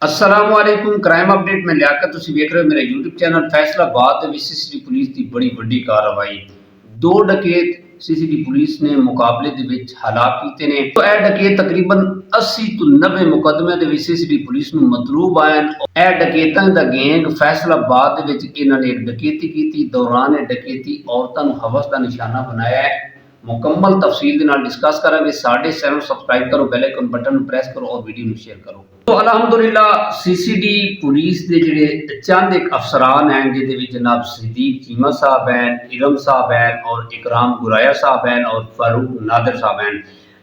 असलामुअलैकुम crime update में लियाकत तुसीं वेख रहे हो मेरा यूट्यूब चैनल। फैसलाबाद ਦੇ ਵਿੱਚ ਸੀਸੀਟੀ ਪੁਲਿਸ ਦੀ ਬੜੀ ਵੱਡੀ ਕਾਰਵਾਈ। ਦੋ ਡਕੈਤ ਸੀਸੀਟੀ ਪੁਲਿਸ ਨੇ ਮੁਕਾਬਲੇ ਦੇ ਵਿੱਚ ਹਲਾਕ ਕੀਤੇ ਨੇ। ਇਹ ਡਕੈਤ ਤਕਰੀਬਨ 80 ਤੋਂ 90 ਮੁਕੱਦਮਿਆਂ ਦੇ ਵਿੱਚ ਸੀਸੀਟੀ ਪੁਲਿਸ ਨੂੰ ਮਤਲੂਬ ਆਏ। ਇਹ ਡਕੈਤਾਂ ਦਾ ਗੈਂਗ ਫੈਸਲਾਬਾਦ ਦੇ ਵਿੱਚ ਇਹਨਾਂ ਨੇ ਡਕੈਤੀ ਕੀਤੀ। ਦੌਰਾਨ ਇਹ ਡਕੈਤੀ ਔਰਤਾਂ ਨੂੰ ਹਵਸ ਦਾ ਨਿਸ਼ਾਨਾ ਬਣਾਇਆ ਹੈ। मुकम्मल तफसील के नाल डिस्कस करांगे। साडे चैनल सबसक्राइब करो, बेल आइकन बटन प्रेस करो और वीडियो में शेयर करो। तो अलहमदुलिल्लाह सीसीडी पुलिस के जिहड़े चंद एक अफसरान हैं जिहदे विच जनाब सिद्दीक चीमा साहब हैं, इरम साहब हैं और इकराम गुराया साहब हैं और फारूक नादिर साहब हैं।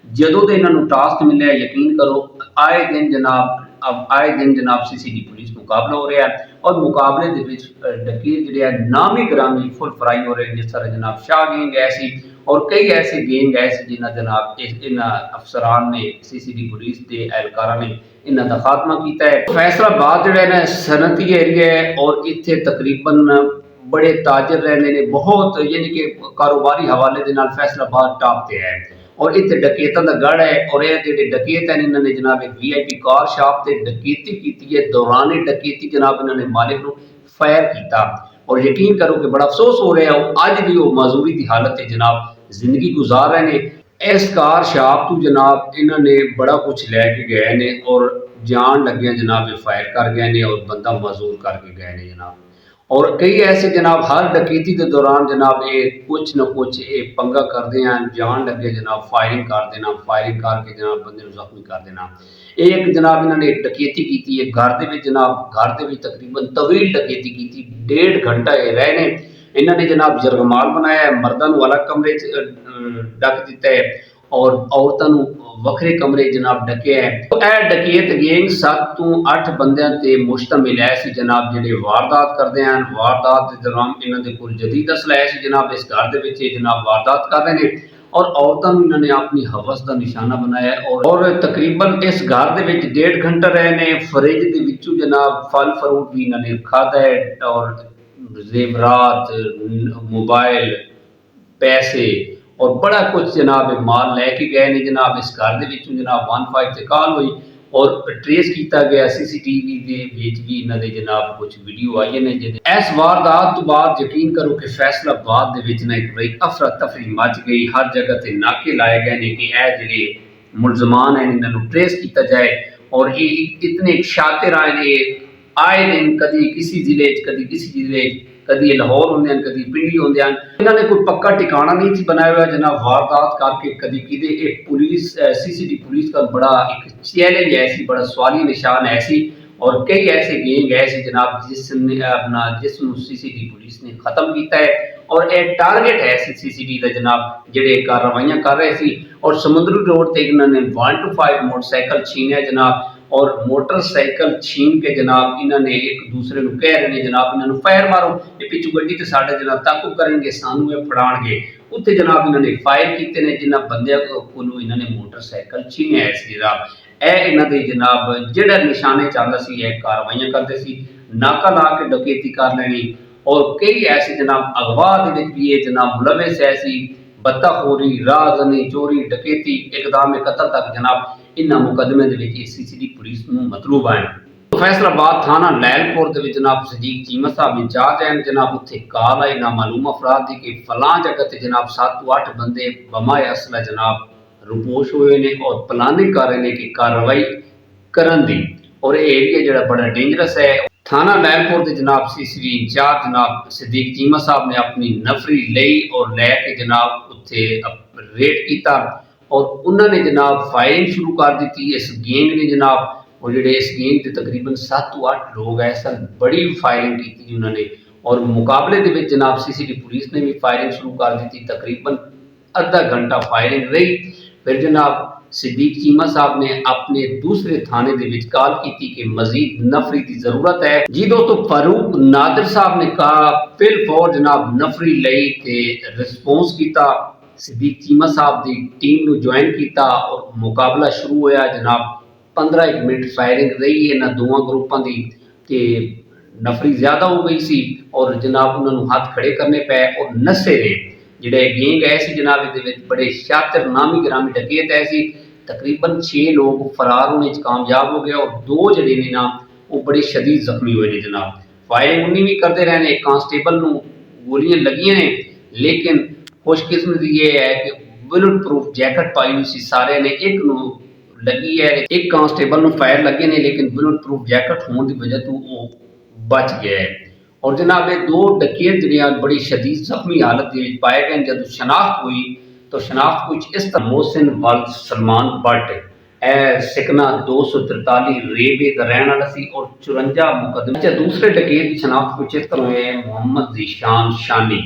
जदों दे इन्हां नूं टास्क मिले यकीन करो आए दिन जनाब सीसीडी पुलिस मुकाबला हो रहा है और मुकाबले दे विच डकैत जिहड़े नामी ग्रामी फुल फ्राई हो रहे हैं। जिस तरह जनाब शाह गैंग ऐसी और कई ऐसे गैंग ऐसे जिन्हें जनाब इन अफसरान ने सीसीडी पुलिस के एहलकारा ने इन्हों का खात्मा किया है। फैसलाबाद जो है सनती एरिया है और इतने तकरीबन बड़े ताजर रहने ने बहुत यानी कि कारोबारी हवाले के नाल फैसलाबाद टॉप पे है और इतने डकैतों का गढ़ है। और ये जो डकैत है इन्होंने जनाब एक VIP कार शॉप से डकैती की है। दौरान डकैती जनाब इन्होंने मालिक को फायर किया और यकीन करो कि बड़ा अफसोस हो रहा है अज भी वो मजदूरी की हालत है जनाब जिंदगी गुजार रहे ने। इस कार शॉप तो जनाब इन्होंने बड़ा कुछ लैके गए ने और जान लगे जनाब फायर कर गए ने और बंदा मजदूर करके गए ने जनाब। और कई ऐसे जनाब हर डकैती के दौरान जनाब ये कुछ न कुछ ये पंगा करते हैं, जान लगे जनाब फायरिंग कर देना, फायरिंग करके जनाब बंदे जख्मी कर देना। एक जनाब इन्होंने डकैती की है घर के जनाब घर के तकरीबन तवील डकैती की 1.5 घंटा ये रहने इन्होंने जनाब जरगमाल बनाया है। मर्दों को अलग कमरे ढक दिता है और औरतों वखरे कमरे जनाब ढके हैं। तो यह डकैत गैंग 7 तो 8 बंदियां ते मुश्तमिल है सी जनाब जिहड़े वारदात करते हैं। वारदात के दौरान इन्होंने कोल जदीद असला है सी जनाब इस घर के विच जनाब वारदात कर रहे हैं और औरतों इन्होंने अपनी हवस का निशाना बनाया और तकरीबन इस घर के विच 1.5 घंटा रहे ने। फ्रिज के विचों जनाब फल फ्रूट भी इन्होंने खादा है और जेवरात मोबाइल पैसे और बड़ा कुछ जनाब माल लैके गए ने जनाब। इस घर के जनाब 15 से कॉल हुई और ट्रेस किया गया CCTV के भी इन्होंने जनाब कुछ वीडियो आई ने। इस वारदात तो बाद यकीन करो कि फैसलाबाद एक बड़ी अफरा तफरी मच गई। हर जगह से नाके लाए गए ने कि यह जोड़े मुलजमान हैं इन्होंने ट्रेस किया जाए और ये इतने शातिर आए ने आए दिन कभी किसी जिले कभी किसी जिले कभी लाहौर होंगे कभी पिंडी होंगे। इन्होंने कोई पक्का ठिकाना नहीं थी बनाया हुआ जनाब वारदात करके कभी कि एक पुलिस CCD पुलिस का बड़ा एक चैलेंज ऐसी बड़ा सवाली निशान ऐसी और कई ऐसे गैंग ऐसे जनाब जिसने अपना CCD पुलिस ने खत्म किया है और यह टारगेट है CCD का जनाब जेडे कार्रवाइयां कर रहे थे। और समुद्री रोड से इन्होंने 125 मोटरसाइकिल छीने जनाब और मोटरसाइकिल छीन के जनाब इन्होंने एक दूसरे को कह रहे हैं जनाब इन्होंने फायर मारो ये पिछू गड्डी तो साढ़े जनाब ताकुब करेंगे सानू ये फड़ाणगे उत्थे जनाब इन्होंने फायर किए ने जिन्होंने बंदे को इन्होंने मोटरसाइकिल छीने है जनाब। यह इन्होंने जनाब जिहड़ा निशाने चाहता सी यह कार्रवाइयां करते सी नाका ला के डकैती कर लेनी और कई ऐसे जनाब अगवा भी ये जनाब मुलविस ऐसी बत्ताखोरी राजनी चोरी डकैती इकदाम कतल तक जनाब इन्होंने मुकदमे CCD पुलिस मतलूब आए। फैसलाबाद थाना लैलपुर के जनाब सिद्दीक चीमा साहब इंचार्ज हैं जनाब उत्थे कॉल आई नामालूम अफराद की कि फलां जगह से जनाब 7 तो 8 बंदे बमाए असला जनाब रुपोश हुए ने और प्लानिंग कर रहे हैं कि कार्रवाई करन दी और ये एरिया जो बड़ा डेंजरस है। थाना लैलपुर के जनाब CCD इंचार्ज जनाब सिद्दीक चीमा साहब ने अपनी नफरी लई और लैके जनाब उत्थे रेड किया और उन्होंने जनाब फायरिंग शुरू कर दी। इस गैंग ने जनाब और जोड़े इस गैंग के तकरीबन 7 तो 8 लोग है सर बड़ी फायरिंग की उन्होंने और मुकाबले के जनाब CCD पुलिस ने भी फायरिंग शुरू कर दी। तकरीबन आधा घंटा फायरिंग रही फिर जनाब सिद्दीक चीमा साहब ने अपने दूसरे थाने के कॉल की कि मजीद नफरी की जरूरत है जी दोस्तों। फारूक नादिर साहब ने कहा फिल फौर जनाब नफरी लई ते रिस्पोंस किया सिद्दीक चीमा साहब की टीम को ज्वाइन किया और मुकाबला शुरू होया जनाब। 15 मिनट फायरिंग रही इन्होंने दोवां ग्रुपों की ते नफरी ज्यादा हो गई सी और जनाब उन्होंने हाथ खड़े करने पे और नशे ने जिहड़े गैंग ऐसी जनाब ये बड़े शातिर नामी ग्रामी डकैत ऐसी तकरीबन 6 लोग फरार होने कामयाब हो गए और 2 जड़े ने ना ਉਹ ਬੜੇ ਸ਼ਦੀਦ ਜ਼ਖਮੀ ਹੋਏ ਨੇ ਜਨਾਬ। ਫਾਇਰਿੰਗ ਉਨੀ ਵੀ ਕਰਦੇ ਰਹੇ ਨੇ, ਕਾਂਸਟੇਬਲ ਨੂੰ ਗੋਲੀਆਂ ਲੱਗੀਆਂ ਨੇ, लेकिन खुशकिस्मती ये है कि बुलेट प्रूफ जैकेट पाई हुई सी सारे ने, एक नूं लगी है, एक कांस्टेबल नूं फायर लगे ने, लेकिन बुलेट प्रूफ जैकेट होने की वजह तो वो बच गया है। और जनाब ये दो डकैत जिहड़े बड़ी शदीद जख्मी हालत दे विच पाए गए। जब शनाख्त हुई तो शनाख्त कुछ इस तरह मोहसिन वल्द सलमान भट्ट सिकना 243 रेबे का रहने वाला सी और 54 मुकदमे। अच्छा, दूसरे डकैत की शनाख्त कुछ इस तरह है मोहम्मद जीशान शानी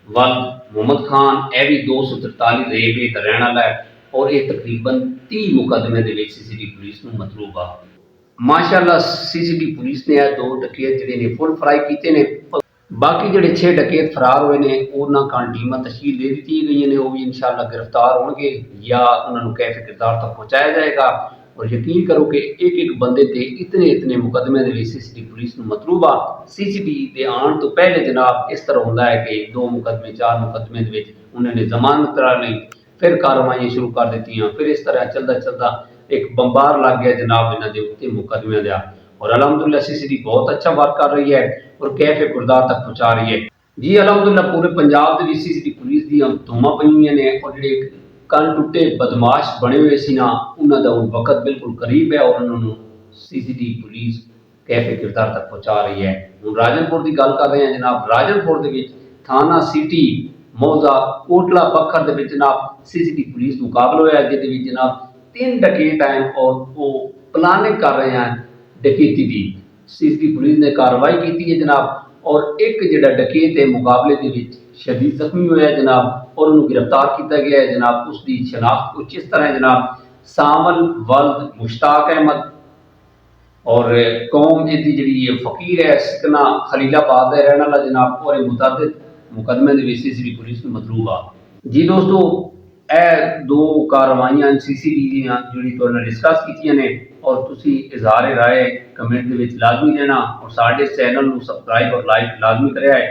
वल्द मोहम्मद खान, यह भी 243 रेबे का रहने वाला है और ये तकरीबन 30 मुकदमे दे विच सीसीडी पुलिस नूं मतलूब आ। माशाअल्लाह सीसीडी पुलिस ने दो डकैत जिहड़े ने फुल फ्राई कीते ने। बाकी जिहड़े 6 डकैत फरार हुए ने उन्हां कां टीमां तश्कील दे दी गई ने, वो भी इंशाअल्लाह गिरफ्तार होणगे या उन्हां नूं कैफ किरदार तक पहुँचाया जाएगा। और यकीन करो कि एक एक बंदे ते इतने इतने मुकदमे दे विच सीसीडी पुलिस नूं मतलूब आ। सीसीडी दे आउण तो पहले जनाब इस तरह हुंदा है कि 2 मुकदमे 4 मुकदमे दे विच उन्होंने जमानत करा ली, फिर कार्रवाइयां शुरू कर दित्तियां, फिर इस तरह चलदा चलदा एक बंबार लग गया जनाब इन्हां दे उत्ते मुकदमे दा। और अलहमदुलिल्लाह सीसीडी बहुत अच्छा वर्क कर रही है और कैफे किरदार तक पहुँचा रही है जी। अलहमदुलिल्लाह पूरे पंजाब दे विच सीसीडी पुलिस दी धूमां पई हुईयां ने और जिहड़े कन टुटे बदमाश बने हुए सी ना, उन्हां दा हुण वक्त बिल्कुल करीब है और उन्होंने सीसीडी पुलिस कैफे किरदार तक पहुँचा रही है। हुण राजनपुर की गल कर रहे हैं जनाब। राजनपुर दे विच थाना सिटी मौजा कोटला पत्थर दे विच जनाब सीसीडी पुलिस मुकाबला होया, जिहदे विच जनाब 3 डकैत आए और वो प्लानिंग कर रहे हैं डकैती की। सीसीडी पुलिस ने कार्रवाई की है जनाब और एक जिहड़ा डकैत है मुकाबले दे विच शदीद जख्मी होया जनाब और उन्हें गिरफ्तार किया गया है जनाब। उसकी शनाख्त कुछ इस तरह है जनाब सामल वल्द मुश्ताक अहमद और कौम इसकी जी फकीर है सिकना खलीलाबाद है रहने वाला जनाब और मुतअद्दिद मुकदमे के सीसीडी पुलिस में मतलूब आ जी। दोस्तों यह 2 कार्रवाइयां सीसीडी दीयां जिहड़ी तुहाडे डिस्कस कीतियां ने और तुसी इजहार राय कमेंट दे विच लाजमी देना और साडे चैनल नूं सबसक्राइब और लाइक लाजमी करिया है।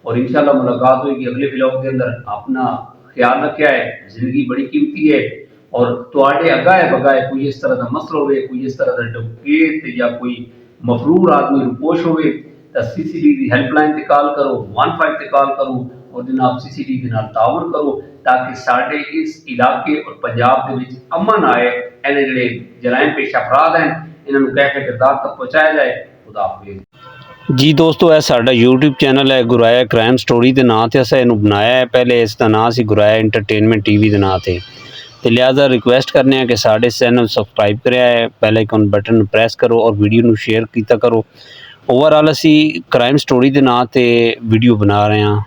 और इंशाअल्लाह मुलाकात होगी अगले व्लॉग के अंदर। अपना ख्याल रखिया है, जिंदगी बड़ी कीमती है और तुहाडे अगाए बगाए कोई इस तरह का मसला होवे, कोई इस तरह का डकैत या कोई मफरूर आदमी रुपोश होवे तो सीसीडी की हेल्पलाइन ते कॉल करो, 15 ते कॉल करो और जनाब सीसीडी के नाल ताउन करो ताकि साडे इस इलाके और पंजाब दे विच अमन आए। इन्हें जिहड़े जराइम पेश अफराद हैं इन्हां नूं कैफे किरदार तक पहुँचाया जाए। खुदा हाफिज़ जी। दोस्तों यह साडा यूट्यूब चैनल है गुराया क्राइम स्टोरी के नाम से असें इहनूं बनाया है। पहले इसका नाम सी गुराया एंटरटेनमेंट टीवी के नाम से, तो लिहाजा रिक्वेस्ट करने हैं कि साडे चैनल सबसक्राइब करिया है, बेल आइकन बटन प्रेस करो और वीडियो नूं शेयर कीता करो। ओवरऑल असी क्राइम स्टोरी के नाम से वीडियो बना रहे हैं।